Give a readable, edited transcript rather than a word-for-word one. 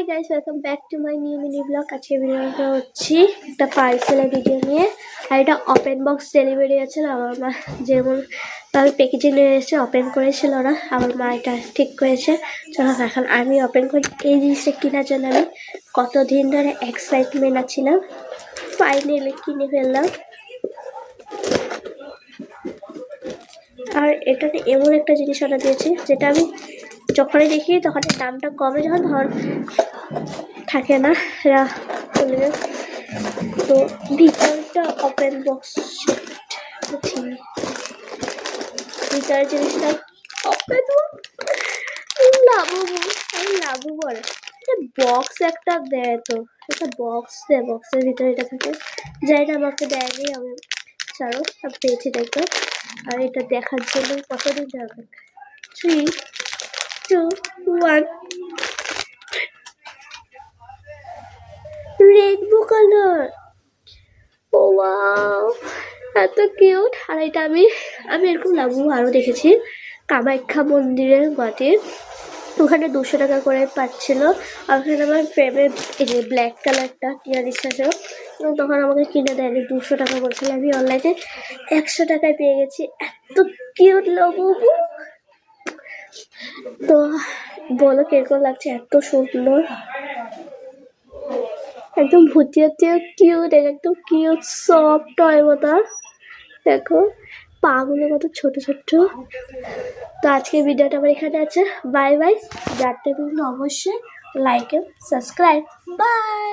Hi guys, welcome back to my new mini blog. আজকে ভিডিওটা হচ্ছে একটা পার্সেলের ভিডিও নিয়ে। আর এটা ওপেন বক্স ডেলিভারি আছে। আমার মা যেমন ভাবে প্যাকেজে নিয়ে এসে ওপেন করেছিল না, আমার মা এটা ঠিক করেছে। চলো এখন আমি ওপেন করি। এই জিনিসটা কেনার জন্য আমি কতদিন ধরে এক্সাইটমেন্ট আছিলাম, ফাইনালি কিনে ফেললাম। আর এটাতে এমন একটা জিনিস অর্ডার দিয়েছে যেটা আমি যখনই দেখি তখন দামটা কমে, যখন থাকে না এরা বলে। তো ভিতরটা ওপেন বক্স, ভিতরের জিনিসটা ওপেন লাভু বলে বক্স একটা দেয়। তো একটা বক্স দেয়, বক্সের ভিতরে এটা থাকে। যাই না, আমাকে দেয়নি, আমি ছাড়ো পেয়েছি দেখো। আর এটা দেখার জন্য কতদিন যাবে। 3, 2, 1 রেনবো কালার। ও ওয়াও, এত কিউট। আর এটা আমি এরকম লাভু আরও দেখেছি কামাখ্যা মন্দিরের মাটির, ওখানে 200 টাকা করে পাচ্ছিল। আর ওখানে আমার ফেভারিট এই যে ব্ল্যাক কালারটা টিয়া রিসার্চের, এবং তখন আমাকে কিনে দেয়নি, 200 টাকা বলছিল। আমি অনলাইনে 100 টাকায় পেয়ে গেছি। এত কিউট লাভু। তো বলো কিরকম লাগছে, এত সুন্দর, একদম ভুতিয়া কিউট, একদম কিউট সফট টয় মতো। দেখো পাগুলো কত ছোট ছোট। তো আজকে ভিডিওটা আমার এখানে আছে। Bye bye. যাতে অবশ্যই লাইক এন্ড সাবস্ক্রাইব। বাই।